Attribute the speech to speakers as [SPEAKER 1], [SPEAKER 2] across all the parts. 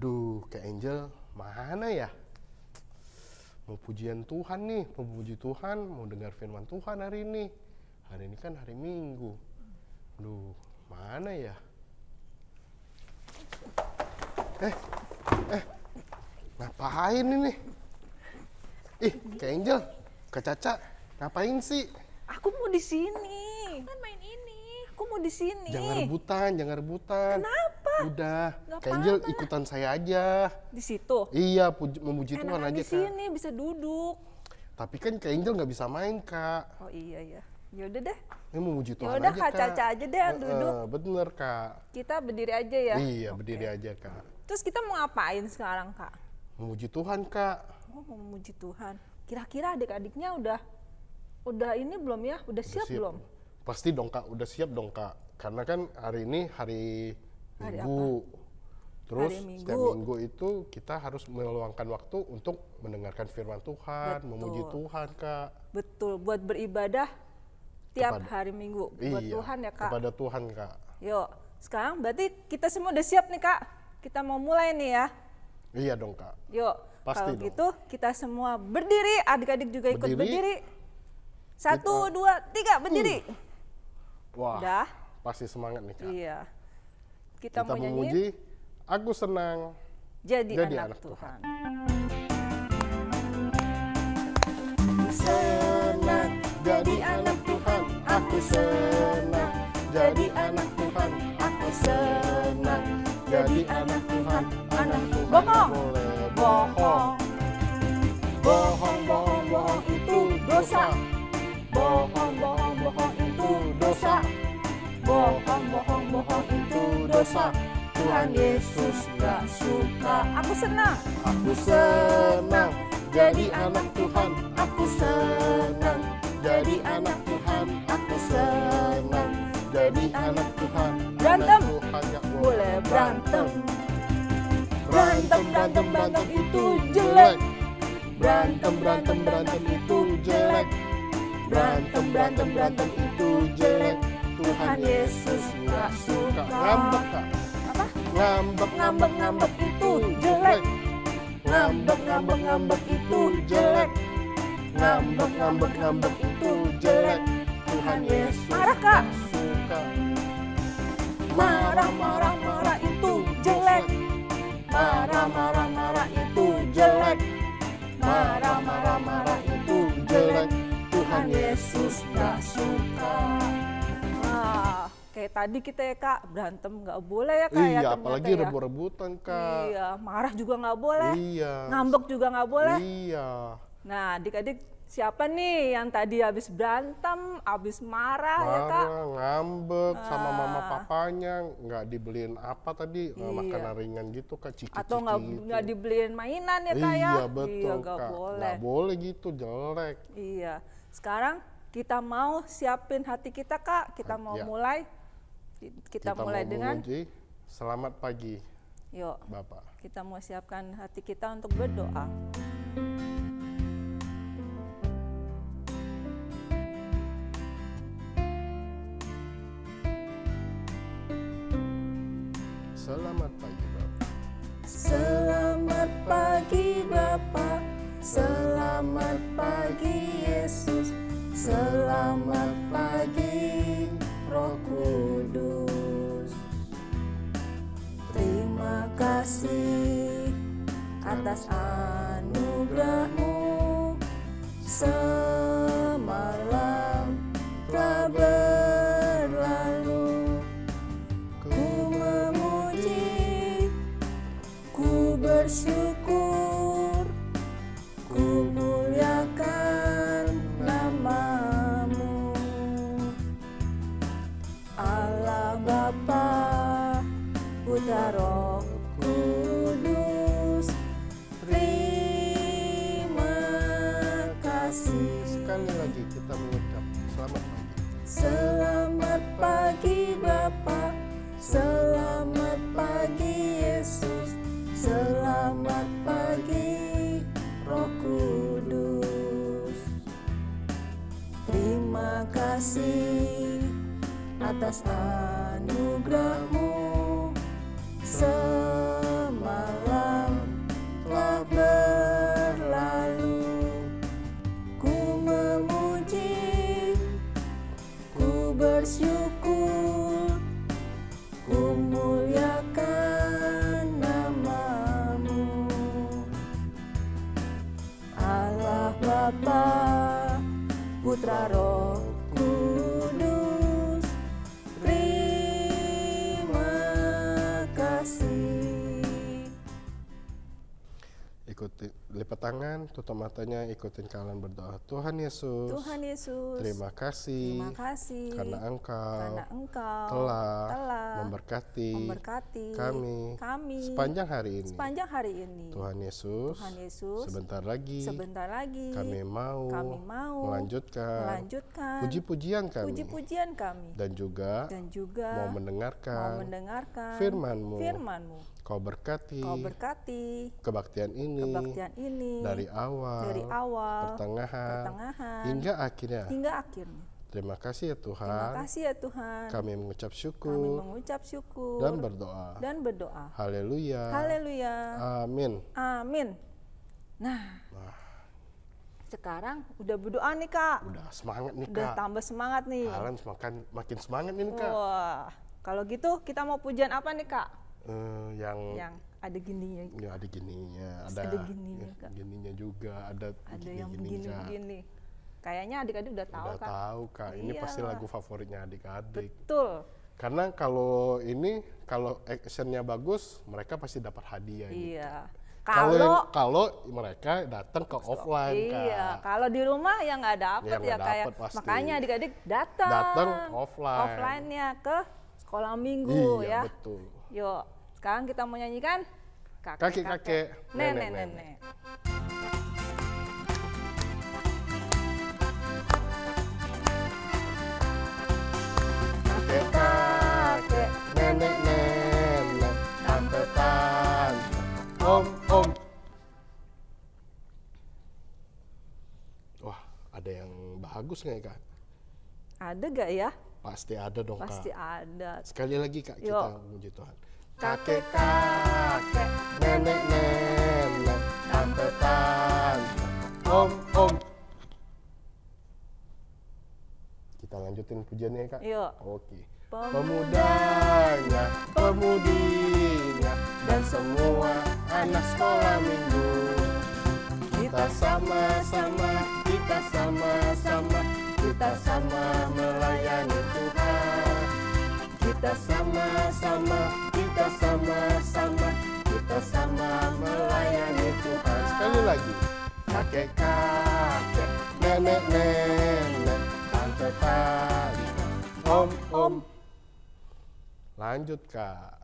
[SPEAKER 1] Aduh, Kak Angel mana ya? Mau pujian Tuhan nih, mau puji Tuhan, mau dengar firman Tuhan hari ini. Hari ini kan hari Minggu. Aduh, mana ya? Ngapain ini? Kak Angel, Kak Caca, ngapain sih?
[SPEAKER 2] Aku mau di sini. Kan main ini. Aku mau di sini.
[SPEAKER 1] Jangan rebutan.
[SPEAKER 2] Kenapa?
[SPEAKER 1] Udah,
[SPEAKER 2] Nggak
[SPEAKER 1] Kak Angel
[SPEAKER 2] apa-apa.
[SPEAKER 1] ikutan saya aja.
[SPEAKER 2] Di situ.
[SPEAKER 1] Iya, memuji Tuhan
[SPEAKER 2] Enakan
[SPEAKER 1] aja,
[SPEAKER 2] di
[SPEAKER 1] Kak.
[SPEAKER 2] sini bisa duduk.
[SPEAKER 1] Tapi kan Kak Angel nggak bisa main, Kak.
[SPEAKER 2] Oh iya ya. Yaudah deh.
[SPEAKER 1] Ini memuji Tuhan
[SPEAKER 2] Yaudah
[SPEAKER 1] aja,
[SPEAKER 2] Kak
[SPEAKER 1] Kak.
[SPEAKER 2] Caca aja deh yang duduk.
[SPEAKER 1] Bener, Kak.
[SPEAKER 2] Kita berdiri aja ya.
[SPEAKER 1] Iya,
[SPEAKER 2] Oke.
[SPEAKER 1] berdiri aja, Kak.
[SPEAKER 2] Terus kita mau ngapain sekarang Kak?
[SPEAKER 1] Memuji Tuhan, Kak.
[SPEAKER 2] Oh mau memuji Tuhan. Kira-kira adik-adiknya udah ini belum ya? Udah siap belum?
[SPEAKER 1] Pasti dong, Kak. Udah siap dong, Kak. Karena kan hari ini hari
[SPEAKER 2] Hari
[SPEAKER 1] Minggu. Terus
[SPEAKER 2] Hari Minggu.
[SPEAKER 1] setiap minggu itu kita harus meluangkan waktu untuk mendengarkan firman Tuhan,
[SPEAKER 2] Betul.
[SPEAKER 1] memuji Tuhan, Kak.
[SPEAKER 2] Betul, buat beribadah tiap
[SPEAKER 1] Kepada-
[SPEAKER 2] hari Minggu. Buat
[SPEAKER 1] Iya,
[SPEAKER 2] Tuhan ya Kak.
[SPEAKER 1] kepada Tuhan, Kak.
[SPEAKER 2] Yuk, sekarang berarti kita semua udah siap nih Kak. Kita mau mulai nih ya.
[SPEAKER 1] Iya dong, Kak.
[SPEAKER 2] Yuk,
[SPEAKER 1] Pasti
[SPEAKER 2] kalau
[SPEAKER 1] dong.
[SPEAKER 2] gitu kita semua berdiri, adik-adik juga ikut
[SPEAKER 1] Berdiri.
[SPEAKER 2] berdiri. 1, 2, 3, berdiri.
[SPEAKER 1] Wah,
[SPEAKER 2] Udah?
[SPEAKER 1] pasti semangat nih, Kak.
[SPEAKER 2] Iya. Kita
[SPEAKER 1] Kita
[SPEAKER 2] mau nyanyi
[SPEAKER 1] memuji, aku senang
[SPEAKER 2] jadi,
[SPEAKER 1] jadi
[SPEAKER 2] anak
[SPEAKER 1] anak
[SPEAKER 2] Tuhan.
[SPEAKER 1] senang jadi anak Tuhan, aku senang jadi anak Tuhan, aku senang jadi anak Tuhan, anak Tuhan.
[SPEAKER 2] Bohong.
[SPEAKER 1] Boleh
[SPEAKER 2] Bohong.
[SPEAKER 1] bohong itu dosa,
[SPEAKER 2] Bohong itu dosa. Bohong itu dosa. Tuhan Yesus gak suka. Aku senang.
[SPEAKER 1] aku senang jadi anak Tuhan, aku senang jadi anak Tuhan, aku senang jadi anak Tuhan.
[SPEAKER 2] Berantem.
[SPEAKER 1] Anak Tuhan yang
[SPEAKER 2] Boleh berantem.
[SPEAKER 1] Berantem itu jelek. Berantem itu jelek. Berantem itu jelek. Tuhan Yesus gak suka. Ngambek, Kak.
[SPEAKER 2] Apa?
[SPEAKER 1] Ngambek itu jelek. Ngambek itu jelek. Ngambek itu jelek. Tuhan Yesus
[SPEAKER 2] Marah, Kak.
[SPEAKER 1] gak suka.
[SPEAKER 2] Marah itu jelek. Marah itu jelek. Marah itu jelek.
[SPEAKER 1] Tuhan Yesus
[SPEAKER 2] gak suka. Kayak tadi kita ya Kak, berantem nggak boleh ya Kak ya
[SPEAKER 1] Iya,
[SPEAKER 2] ternyata
[SPEAKER 1] apalagi
[SPEAKER 2] ya.
[SPEAKER 1] rebut-rebutan, Kak.
[SPEAKER 2] Iya, marah juga nggak boleh.
[SPEAKER 1] Iya.
[SPEAKER 2] Ngambek juga nggak boleh.
[SPEAKER 1] Iya.
[SPEAKER 2] Nah, adik-adik siapa nih yang tadi habis berantem, habis marah, ya Kak?
[SPEAKER 1] Marah, ngambek sama mama papanya, nggak dibeliin apa tadi,
[SPEAKER 2] Iya.
[SPEAKER 1] makanan ringan gitu, Kak, ciki-ciki
[SPEAKER 2] Atau
[SPEAKER 1] gitu.
[SPEAKER 2] nggak dibeliin mainan ya Kak ya?
[SPEAKER 1] Iya, betul,
[SPEAKER 2] Iya, nggak
[SPEAKER 1] Kak.
[SPEAKER 2] boleh.
[SPEAKER 1] Nggak boleh gitu, jelek.
[SPEAKER 2] Iya. Sekarang kita mau siapin hati kita Kak. Kita mau
[SPEAKER 1] Ya.
[SPEAKER 2] mulai. Kita mulai
[SPEAKER 1] mau
[SPEAKER 2] dengan,
[SPEAKER 1] memuji, selamat pagi,
[SPEAKER 2] yuk.
[SPEAKER 1] Bapak.
[SPEAKER 2] Kita mau siapkan hati kita untuk berdoa.
[SPEAKER 1] Selamat pagi, Bapak.
[SPEAKER 2] Selamat pagi Bapa, selamat pagi Yesus, selamat pagi Roh Kudus. Terima kasih atas anugerah-Mu, semalam telah berlalu. Ku memuji, ku bersyukur, ku muliakan nama-Mu. Allah Bapa, Putra Roh Kudus, terima kasih.
[SPEAKER 1] Sekali lagi kita mengucap selamat pagi.
[SPEAKER 2] Selamat pagi Bapa, selamat pagi Yesus, selamat pagi Roh Kudus. Terima kasih atas anugerah-Mu, semalam Roh Kudus, terima kasih.
[SPEAKER 1] Ikuti, lipat tangan, tutup matanya, ikutin kalian berdoa. Tuhan Yesus,
[SPEAKER 2] Tuhan Yesus,
[SPEAKER 1] terima kasih,
[SPEAKER 2] terima kasih
[SPEAKER 1] karena Engkau
[SPEAKER 2] Engkau
[SPEAKER 1] telah
[SPEAKER 2] memberkati
[SPEAKER 1] kami sepanjang hari ini. Tuhan Yesus, sebentar lagi kami mau melanjutkan puji-pujian kami dan juga mau mendengarkan firman-Mu. Kau berkati kebaktian ini dari awal, pertengahan hingga akhirnya. Terima kasih ya Tuhan. Kami mengucap syukur dan berdoa. Haleluya. Amin.
[SPEAKER 2] Nah, sekarang udah berdoa nih Kak.
[SPEAKER 1] Udah semangat nih
[SPEAKER 2] Udah
[SPEAKER 1] Kak.
[SPEAKER 2] tambah semangat nih.
[SPEAKER 1] Kalian makin semangat nih Kak.
[SPEAKER 2] Wah, kalau gitu kita mau pujian apa nih Kak?
[SPEAKER 1] Yang
[SPEAKER 2] ada gininya.
[SPEAKER 1] Ya, ada gininya,
[SPEAKER 2] ada gininya, Kak.
[SPEAKER 1] Ada juga, ada
[SPEAKER 2] yang begini-begini. Kayaknya adik-adik udah tahu
[SPEAKER 1] Kak. Udah tahu Kak. Ini
[SPEAKER 2] Iya.
[SPEAKER 1] pasti lagu favoritnya adik-adik.
[SPEAKER 2] Betul.
[SPEAKER 1] Karena kalau actionnya bagus, mereka pasti dapat hadiah.
[SPEAKER 2] Iya.
[SPEAKER 1] Gitu. Kalau mereka datang ke offline Kak.
[SPEAKER 2] Iya. Kalau di rumah ya nggak dapet ya kayak. Makanya adik-adik datang offline. Offline-nya ke sekolah minggu
[SPEAKER 1] iya,
[SPEAKER 2] ya.
[SPEAKER 1] Betul.
[SPEAKER 2] Yuk, sekarang kita mau nyanyikan
[SPEAKER 1] kakek-kakek, nenek-nenek. Kakek-kakek, nenek-nenek, tante-tante, om-om. Wah, ada yang bagus nggak Kak?
[SPEAKER 2] Ada gak ya?
[SPEAKER 1] Pasti ada dong Kak.
[SPEAKER 2] Pasti ada.
[SPEAKER 1] Sekali lagi Kak,
[SPEAKER 2] Yuk.
[SPEAKER 1] kita memuji Tuhan.
[SPEAKER 2] Kakek-kakek,
[SPEAKER 1] nenek-nenek, tante-tante, om-om. Kita lanjutin pujiannya Kak.
[SPEAKER 2] Yuk.
[SPEAKER 1] Oke. Pemudanya, pemudinya, dan semua anak sekolah minggu. Kita sama-sama melayani Tuhan. Kita sama melayani Tuhan. Sekali lagi. Kakek-kakek, nenek-nenek, tante-tante, om-om. Lanjut Kak.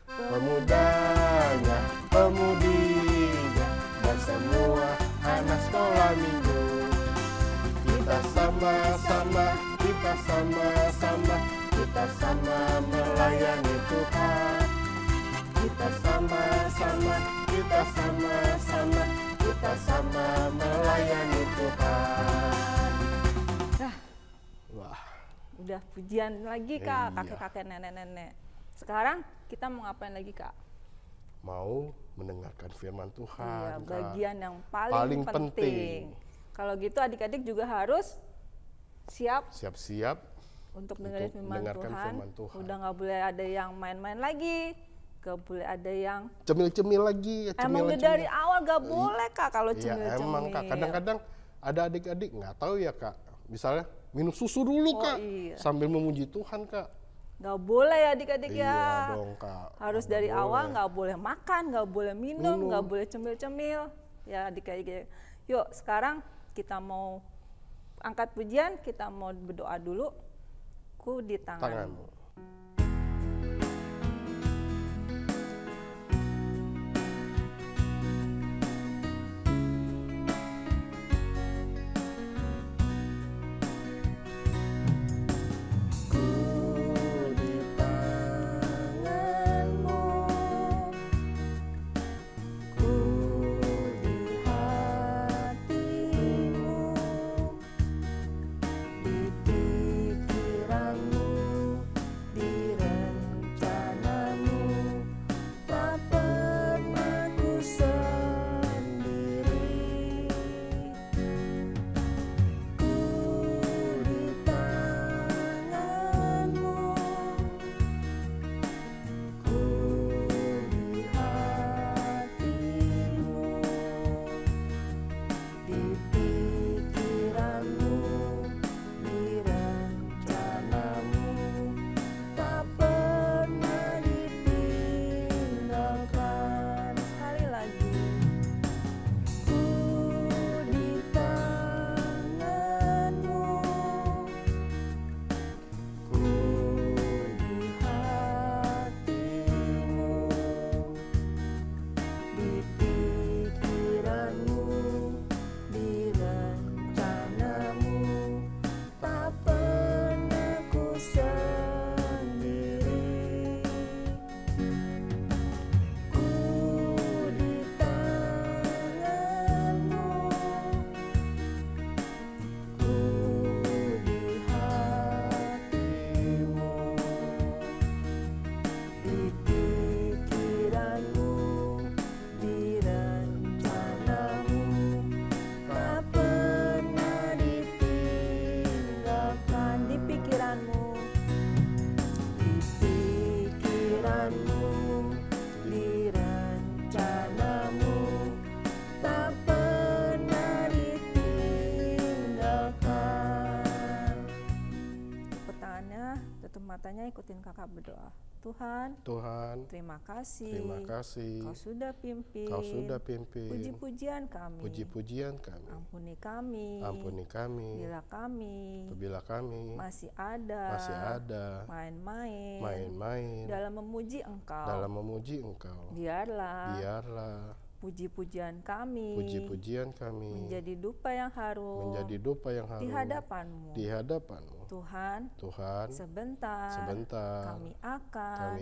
[SPEAKER 1] Pemudanya, pemudinya, dan semua anak sekolah minggu. Kita sama melayani Tuhan. Kita sama melayani Tuhan. Wah.
[SPEAKER 2] Udah pujian lagi Kak,
[SPEAKER 1] Iya.
[SPEAKER 2] kakek-kakek, nenek-nenek. Sekarang kita mau ngapain lagi Kak?
[SPEAKER 1] Mau mendengarkan firman Tuhan.
[SPEAKER 2] Iya,
[SPEAKER 1] Kak.
[SPEAKER 2] bagian yang paling penting. Kalau gitu adik-adik juga harus siap untuk dengerin firman Tuhan. Udah nggak boleh ada yang main-main lagi, nggak boleh ada yang
[SPEAKER 1] cemil-cemil lagi.
[SPEAKER 2] Emang dari awal nggak boleh Kak kalau
[SPEAKER 1] Iya
[SPEAKER 2] cemil-cemil.
[SPEAKER 1] emang Kak, kadang-kadang ada adik-adik nggak tahu ya Kak. Misalnya minum susu dulu Kak,
[SPEAKER 2] iya.
[SPEAKER 1] sambil memuji Tuhan Kak.
[SPEAKER 2] Nggak boleh ya adik-adik ya.
[SPEAKER 1] Iya dong Kak.
[SPEAKER 2] Harus dari awal nggak boleh makan, nggak boleh minum, nggak boleh cemil-cemil. Ya adik-adik. Yuk sekarang kita mau angkat pujian, kita mau berdoa dulu. Ku di tanganmu. matanya, ikutin kakak berdoa. Tuhan, terima kasih. Kau sudah pimpin. Puji-pujian kami. Ampuni kami. Bila kami masih ada main-main dalam memuji Engkau. Biarlah puji-pujian kami menjadi dupa yang harum di hadapan-Mu. Tuhan, sebentar kami akan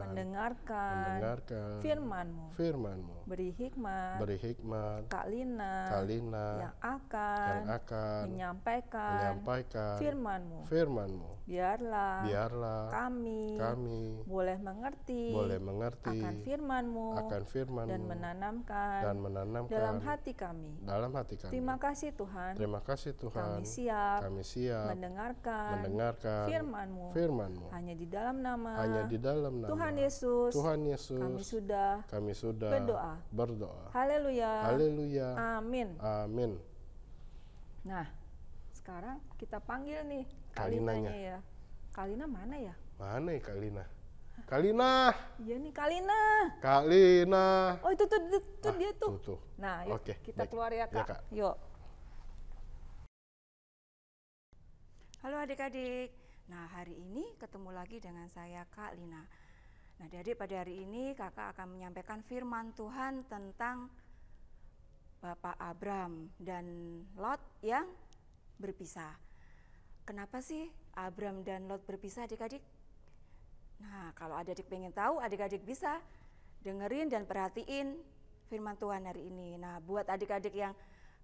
[SPEAKER 2] mendengarkan firman-Mu. Beri hikmat Kak Lina yang akan menyampaikan firman-Mu. Biarlah kami boleh mengerti akan firman-Mu dan menanamkan dalam hati kami. Terima kasih Tuhan. Kami siap mendengarkan firman-Mu. Hanya di dalam nama Tuhan Yesus kami sudah berdoa. Haleluya. Amin. Nah, sekarang kita panggil nih Kak Linanya ya. Kak Lina mana ya?
[SPEAKER 1] Mana ya Kak Lina? Kak Lina.
[SPEAKER 2] Iya nih Kak Lina.
[SPEAKER 1] Kak Lina.
[SPEAKER 2] Oh itu dia tuh. Nah, yuk kita keluar ya Kak. Yuk.
[SPEAKER 3] Halo adik-adik. Nah, hari ini ketemu lagi dengan saya Kak Lina. Nah, adik-adik, pada hari ini kakak akan menyampaikan firman Tuhan tentang Bapak Abram dan Lot yang berpisah. Kenapa sih Abram dan Lot berpisah adik-adik? Nah, kalau adik-adik pengen tahu, adik-adik bisa dengerin dan perhatiin firman Tuhan hari ini. Nah, buat adik-adik yang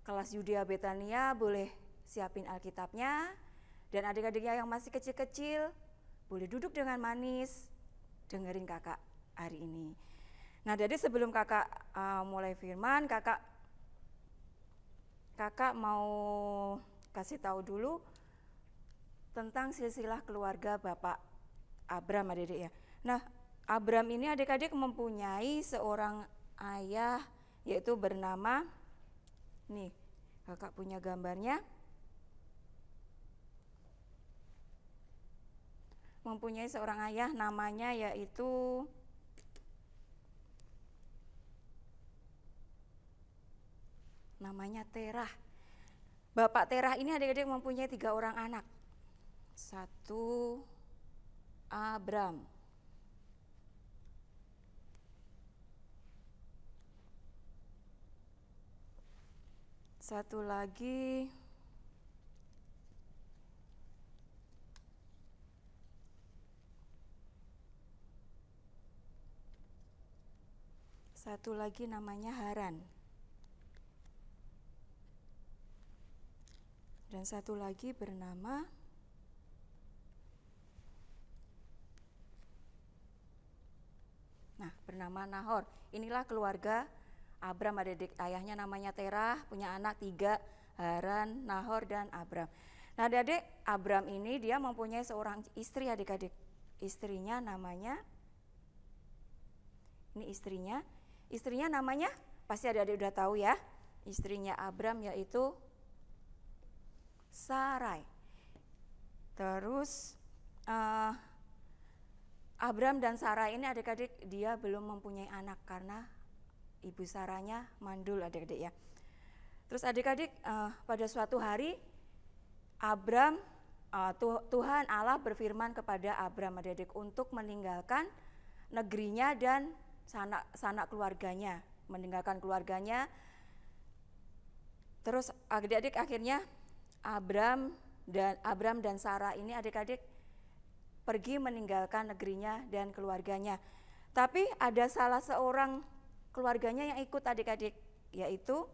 [SPEAKER 3] kelas Yudea Betania boleh siapin Alkitabnya. Dan adik-adiknya yang masih kecil-kecil boleh duduk dengan manis dengerin kakak hari ini. Nah, jadi sebelum kakak mulai firman, kakak mau kasih tahu dulu tentang silsilah keluarga Bapak Abram adik-adik ya. Nah, Abram ini adik-adik mempunyai seorang ayah yaitu bernama, nih kakak punya gambarnya, mempunyai seorang ayah namanya yaitu namanya Terah. Bapak Terah ini adik-adik mempunyai 3 orang anak. 1 Abram, 1 lagi namanya Haran. Dan 1 lagi bernama Nahor. Inilah keluarga Abram adik-adik. Ayahnya namanya Terah, punya anak 3, Haran, Nahor, dan Abram. Nah adik-adik, Abram ini dia mempunyai seorang istri adik-adik. Istrinya namanya, ini istrinya namanya, pasti adik-adik udah tahu ya. Istrinya Abram yaitu Sarai. Terus Abram dan Sarai ini adik-adik dia belum mempunyai anak karena ibu Saranya mandul adik-adik ya. Terus adik-adik pada suatu hari Abram, Tuhan Allah berfirman kepada Abram adik-adik untuk meninggalkan negerinya dan sanak keluarganya, meninggalkan keluarganya. Terus adik-adik akhirnya Abram dan Sarah ini adik-adik pergi meninggalkan negerinya dan keluarganya. Tapi ada salah seorang keluarganya yang ikut adik-adik, yaitu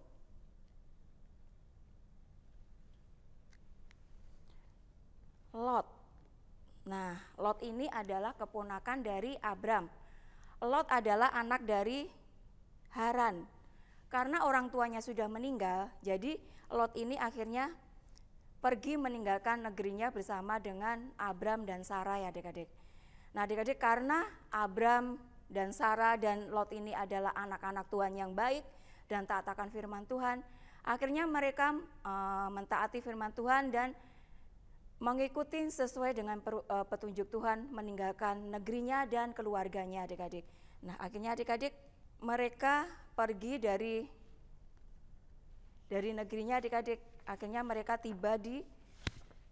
[SPEAKER 3] Lot. Nah, Lot ini adalah keponakan dari Abram. Lot adalah anak dari Haran. Karena orang tuanya sudah meninggal, jadi Lot ini akhirnya pergi meninggalkan negerinya bersama dengan Abram dan Sarah ya adik-adik. Nah adik-adik, karena Abram dan Sarah dan Lot ini adalah anak-anak Tuhan yang baik dan taat akan firman Tuhan, akhirnya mereka mentaati firman Tuhan dan mengikuti sesuai dengan petunjuk Tuhan, meninggalkan negerinya dan keluarganya adik-adik. Nah akhirnya adik-adik mereka pergi dari negerinya adik-adik, akhirnya mereka tiba di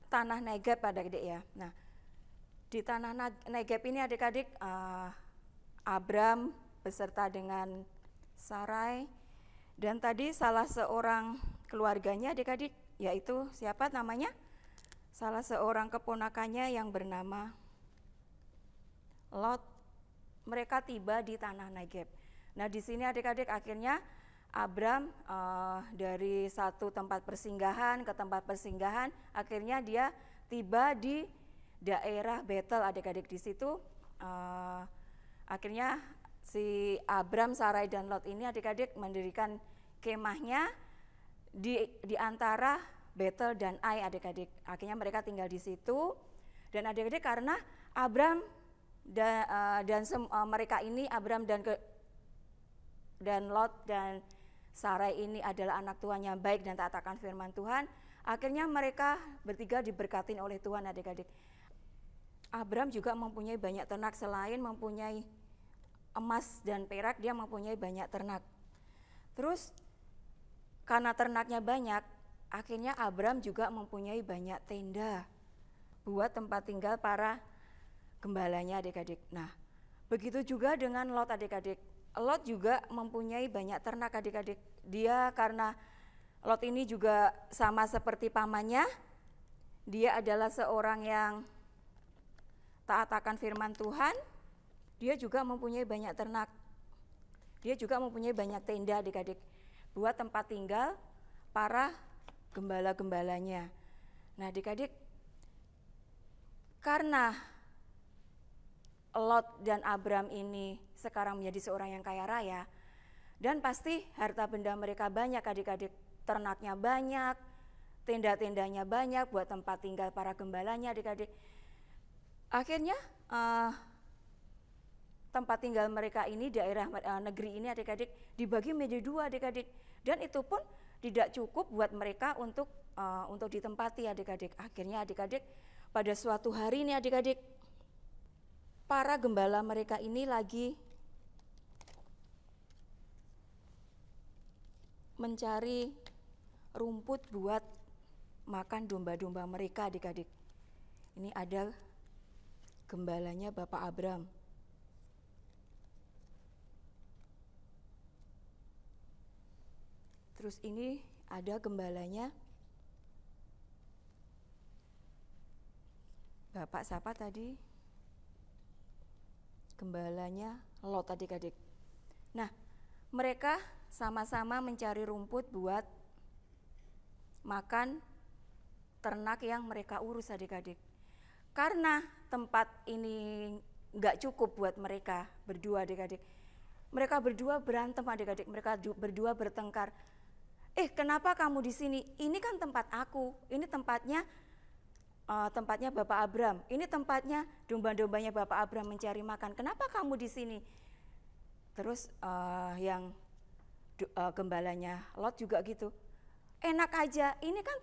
[SPEAKER 3] tanah Negeb adik-adik ya. Nah di tanah Negeb ini adik-adik Abram beserta dengan Sarai dan tadi salah seorang keluarganya adik-adik, yaitu siapa namanya? Salah seorang keponakannya yang bernama Lot. Mereka tiba di tanah Negeb. Nah di sini adik-adik akhirnya Abram dari satu tempat persinggahan ke tempat persinggahan, akhirnya dia tiba di daerah Betel adik-adik. Di situ akhirnya si Abram, Sarai dan Lot ini adik-adik mendirikan kemahnya di antara Betel dan Ai adik-adik. Akhirnya mereka tinggal di situ dan adik-adik karena Abram mereka ini Abram dan Lot dan Sarai ini adalah anak Tuhan yang baik dan taat akan firman Tuhan. Akhirnya mereka bertiga diberkatin oleh Tuhan adik-adik. Abram juga mempunyai banyak ternak, selain mempunyai emas dan perak, dia mempunyai banyak ternak. Terus karena ternaknya banyak, akhirnya Abram juga mempunyai banyak tenda buat tempat tinggal para gembalanya adik-adik. Nah, begitu juga dengan Lot adik-adik. Lot juga mempunyai banyak ternak adik-adik. Dia karena Lot ini juga sama seperti pamannya, dia adalah seorang yang taat akan firman Tuhan. Dia juga mempunyai banyak ternak. Dia juga mempunyai banyak tenda adik-adik buat tempat tinggal para gembala-gembalanya. Nah adik-adik, karena Lot dan Abram ini sekarang menjadi seorang yang kaya raya, dan pasti harta benda mereka banyak adik-adik, ternaknya banyak, tenda-tendanya banyak buat tempat tinggal para gembalanya adik-adik. Akhirnya tempat tinggal mereka ini, daerah negeri ini adik-adik dibagi menjadi dua adik-adik, dan itu pun tidak cukup buat mereka untuk ditempati adik-adik. Akhirnya adik-adik pada suatu hari ini adik-adik, para gembala mereka ini lagi mencari rumput buat makan domba-domba mereka adik-adik. Ini ada gembalanya Bapak Abram. Terus ini ada gembalanya Bapak siapa tadi? Gembalanya Lot adik-adik. Nah, mereka sama-sama mencari rumput buat makan ternak yang mereka urus adik-adik. Karena tempat ini nggak cukup buat mereka berdua adik-adik. Mereka berdua berantem adik-adik, mereka berdua bertengkar. Kenapa kamu di sini? Ini kan tempat aku, ini tempatnya Bapak Abram, ini tempatnya domba-dombanya Bapak Abram mencari makan. Kenapa kamu di sini? Terus yang gembalanya Lot juga gitu. Enak aja, ini kan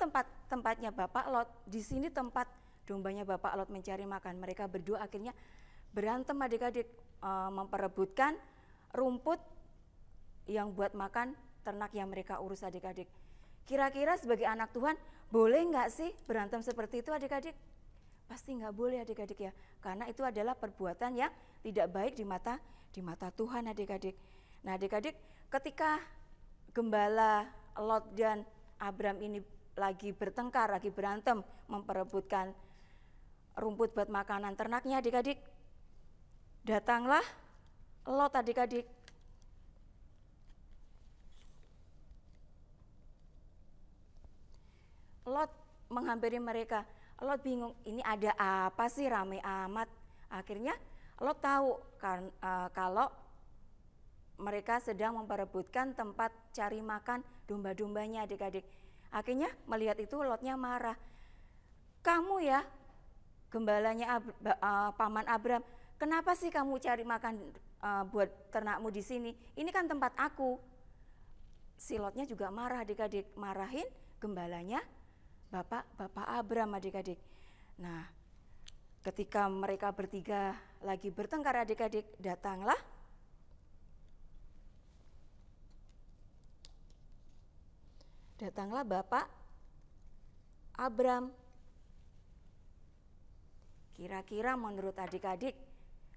[SPEAKER 3] tempatnya Bapak Lot, di sini tempat dombanya Bapak Lot mencari makan. Mereka berdua akhirnya berantem adik-adik, memperebutkan rumput yang buat makan ternak yang mereka urus adik-adik. Kira-kira sebagai anak Tuhan boleh nggak sih berantem seperti itu adik-adik? Pasti nggak boleh adik-adik ya, karena itu adalah perbuatan yang tidak baik di mata Tuhan adik-adik. Nah adik-adik, ketika gembala Lot dan Abram ini lagi bertengkar, lagi berantem, memperebutkan rumput buat makanan ternaknya adik-adik, datanglah Lot adik-adik. Lot menghampiri mereka. Lot bingung, ini ada apa sih rame amat. Akhirnya Lot tahu kalau mereka sedang memperebutkan tempat cari makan domba-dombanya adik-adik. Akhirnya melihat itu Lotnya marah. Kamu ya gembalanya Paman Abram, kenapa sih kamu cari makan buat ternakmu di sini? Ini kan tempat aku. Si Lotnya juga marah adik-adik, marahin gembalanya Bapak Abram adik-adik. Nah, ketika mereka bertiga lagi bertengkar adik-adik, datanglah Bapak Abram. Kira-kira menurut adik-adik,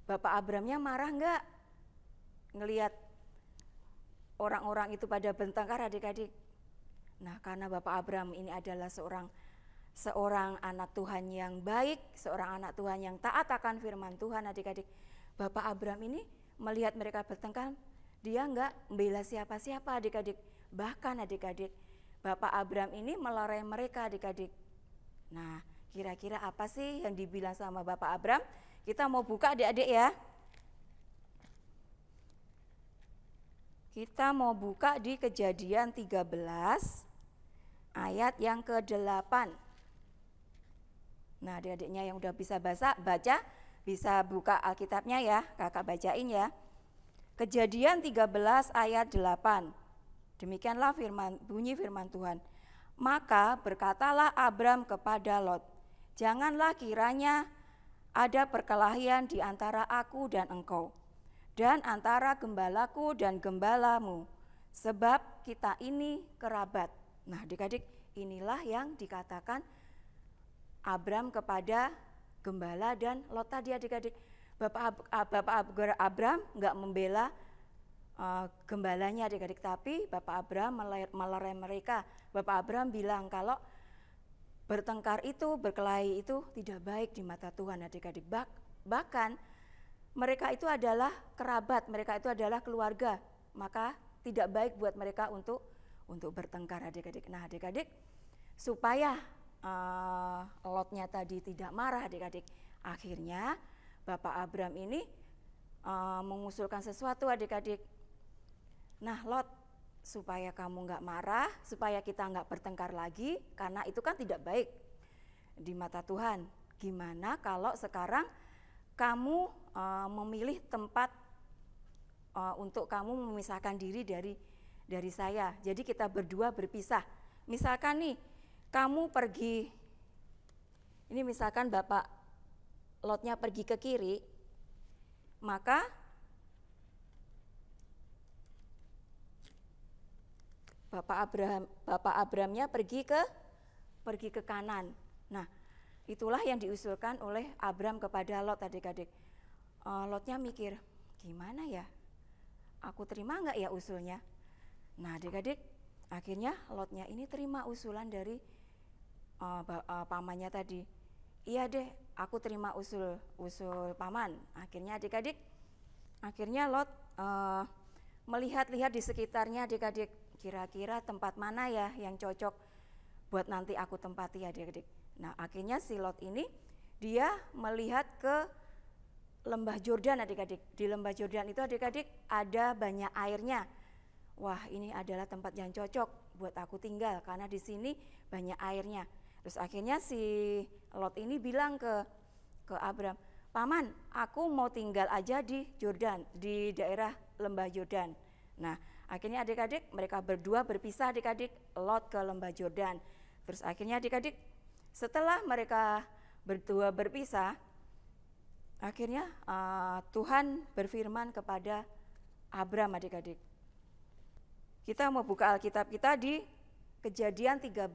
[SPEAKER 3] Bapak Abramnya marah enggak ngelihat orang-orang itu pada bertengkar adik-adik? Nah, karena Bapak Abram ini adalah seorang anak Tuhan yang baik, seorang anak Tuhan yang taat akan firman Tuhan adik-adik. Bapak Abram ini melihat mereka bertengkar, dia enggak membela siapa-siapa adik-adik. Bahkan adik-adik, Bapak Abram ini melerai mereka adik-adik. Nah, kira-kira apa sih yang dibilang sama Bapak Abram? Kita mau buka adik-adik ya. Kita mau buka di Kejadian 13 ayat yang ke-8. Nah, adik-adiknya yang udah bisa baca, bisa buka Alkitabnya ya, kakak bacain ya. Kejadian 13 ayat 8. Demikianlah bunyi firman Tuhan. Maka berkatalah Abram kepada Lot, janganlah kiranya ada perkelahian di antara aku dan engkau, dan antara gembalaku dan gembalamu, sebab kita ini kerabat. Nah, adik-adik, inilah yang dikatakan Abram kepada gembala dan Lot tadi adik-adik. Bapak Abram enggak membela gembalanya adik-adik, tapi Bapak Abram melerai mereka. Bapak Abram bilang kalau bertengkar itu, berkelahi itu tidak baik di mata Tuhan adik-adik. Bahkan mereka itu adalah kerabat, mereka itu adalah keluarga, maka tidak baik buat mereka untuk bertengkar adik-adik. Nah adik-adik, supaya Lotnya tadi tidak marah adik-adik, akhirnya Bapak Abram ini mengusulkan sesuatu adik-adik. Nah Lot, supaya kamu nggak marah, supaya kita nggak bertengkar lagi, karena itu kan tidak baik di mata Tuhan. Gimana kalau sekarang kamu memilih tempat untuk kamu memisahkan diri dari saya. Jadi kita berdua berpisah. Misalkan nih, kamu pergi, ini misalkan Bapak Lotnya pergi ke kiri, maka Bapak Abramnya pergi ke kanan. Nah, itulah yang diusulkan oleh Abram kepada Lot adik-adik. Lotnya mikir, gimana ya? Aku terima enggak ya usulnya? Nah, adik-adik, akhirnya Lotnya ini terima usulan dari pamannya tadi. Iya deh, aku terima usul paman. Akhirnya adik-adik, Lot melihat-lihat di sekitarnya adik-adik, kira-kira tempat mana ya yang cocok buat nanti aku tempati adik-adik. Nah akhirnya si Lot ini dia melihat ke lembah Yordan adik-adik. Di lembah Yordan itu adik-adik ada banyak airnya. Wah ini adalah tempat yang cocok buat aku tinggal karena di sini banyak airnya. Terus akhirnya si Lot ini bilang ke Abram, paman aku mau tinggal aja di Yordan, di daerah lembah Yordan. Nah akhirnya adik-adik mereka berdua berpisah adik-adik, Lot ke lembah Yordan. Terus akhirnya adik-adik setelah mereka berdua berpisah, akhirnya Tuhan berfirman kepada Abram adik-adik. Kita mau buka Alkitab kita di Kejadian 13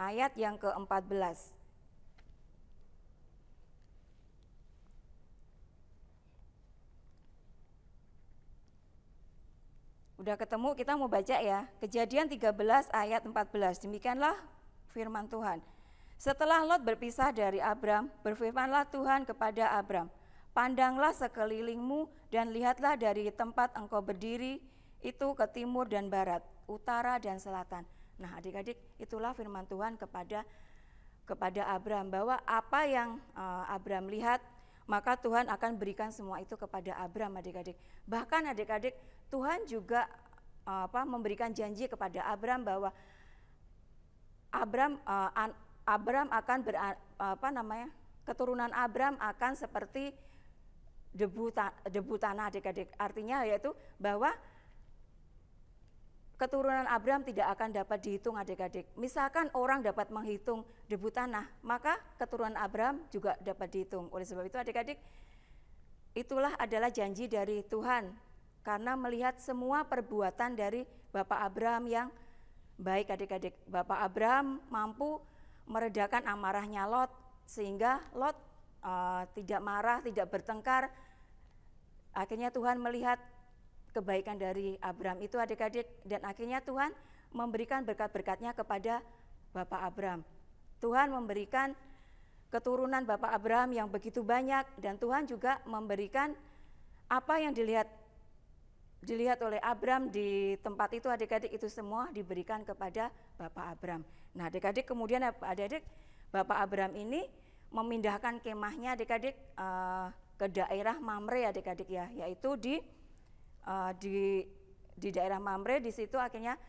[SPEAKER 3] ayat yang ke-14. Udah ketemu, kita mau baca ya. Kejadian 13 ayat 14. Demikianlah firman Tuhan. Setelah Lot berpisah dari Abram, berfirmanlah Tuhan kepada Abram, pandanglah sekelilingmu dan lihatlah dari tempat engkau berdiri itu ke timur dan barat, utara dan selatan. Nah adik-adik, itulah firman Tuhan kepada Abram, bahwa apa yang Abram lihat, maka Tuhan akan berikan semua itu kepada Abram adik-adik. Bahkan adik-adik, Tuhan juga memberikan janji kepada Abram bahwa Abram akan keturunan Abram akan seperti debu tanah adik-adik. Artinya yaitu bahwa keturunan Abraham tidak akan dapat dihitung adik-adik. Misalkan orang dapat menghitung debu tanah, maka keturunan Abraham juga dapat dihitung. Oleh sebab itu adik-adik, itulah adalah janji dari Tuhan. Karena melihat semua perbuatan dari Bapak Abraham yang baik adik-adik. Bapak Abraham mampu meredakan amarahnya Lot, sehingga Lot tidak marah, tidak bertengkar. Akhirnya Tuhan melihat kebaikan dari Abraham itu adik-adik, dan akhirnya Tuhan memberikan berkat-berkatnya kepada Bapak Abraham. Tuhan memberikan keturunan Bapak Abraham yang begitu banyak, dan Tuhan juga memberikan apa yang dilihat oleh Abraham di tempat itu adik-adik, itu semua diberikan kepada Bapak Abraham. Nah adik-adik, kemudian adik-adik, Bapak Abraham ini memindahkan kemahnya adik-adik ke daerah Mamre adik-adik ya, yaitu di daerah Mamre. Di situ akhirnya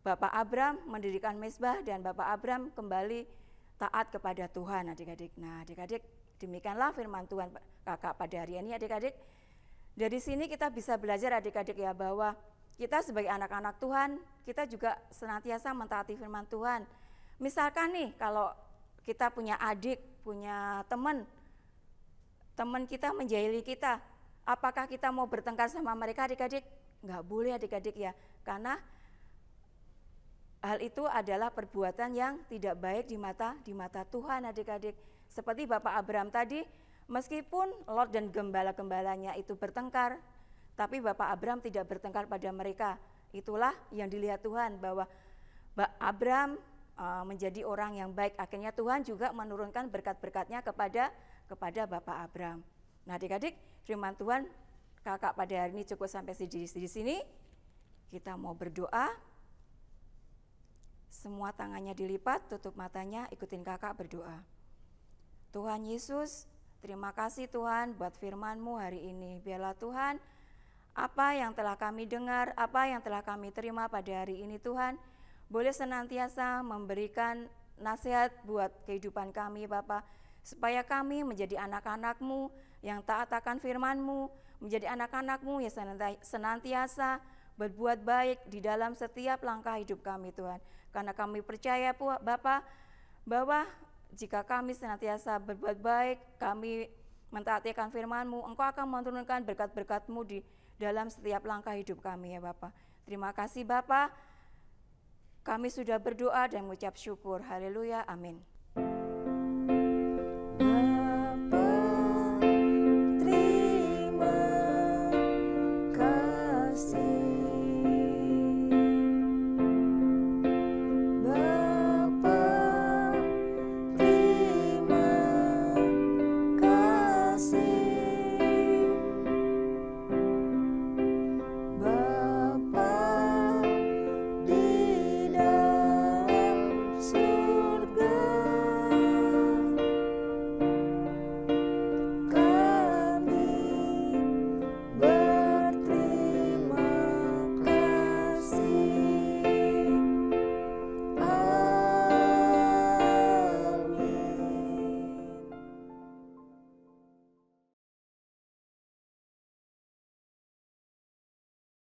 [SPEAKER 3] Bapak Abraham mendirikan mezbah dan Bapak Abraham kembali taat kepada Tuhan adik-adik. Nah adik-adik, demikianlah firman Tuhan kakak pada hari ini adik-adik. Dari sini kita bisa belajar adik-adik ya, bahwa kita sebagai anak-anak Tuhan, kita juga senantiasa mentaati firman Tuhan. Misalkan nih, kalau kita punya adik, punya teman kita menjahili kita, apakah kita mau bertengkar sama mereka adik-adik? Nggak boleh adik-adik ya, karena hal itu adalah perbuatan yang tidak baik di mata Tuhan adik-adik. Seperti Bapak Abraham tadi, meskipun Lot dan gembala-gembalanya itu bertengkar, tapi Bapak Abraham tidak bertengkar pada mereka. Itulah yang dilihat Tuhan, bahwa Abraham menjadi orang yang baik. Akhirnya Tuhan juga menurunkan berkat-berkatnya kepada Bapak Abraham. Nah adik-adik, firman Tuhan kakak pada hari ini cukup sampai di sini. Kita mau berdoa. Semua tangannya dilipat, tutup matanya, ikutin kakak berdoa. Tuhan Yesus, terima kasih Tuhan buat firman-Mu hari ini. Biarlah Tuhan, apa yang telah kami dengar, apa yang telah kami terima pada hari ini Tuhan, boleh senantiasa memberikan nasihat buat kehidupan kami Bapa, supaya kami menjadi anak-anak-Mu yang taat akan firman-Mu, menjadi anak-anak-Mu yang senantiasa berbuat baik di dalam setiap langkah hidup kami Tuhan. Karena kami percaya Bapa, bahwa jika kami senantiasa berbuat baik, kami mentaati akan firman-Mu, Engkau akan menurunkan berkat-berkat-Mu di dalam setiap langkah hidup kami ya Bapa. Terima kasih Bapa, kami sudah berdoa dan mengucap syukur. Haleluya, amin.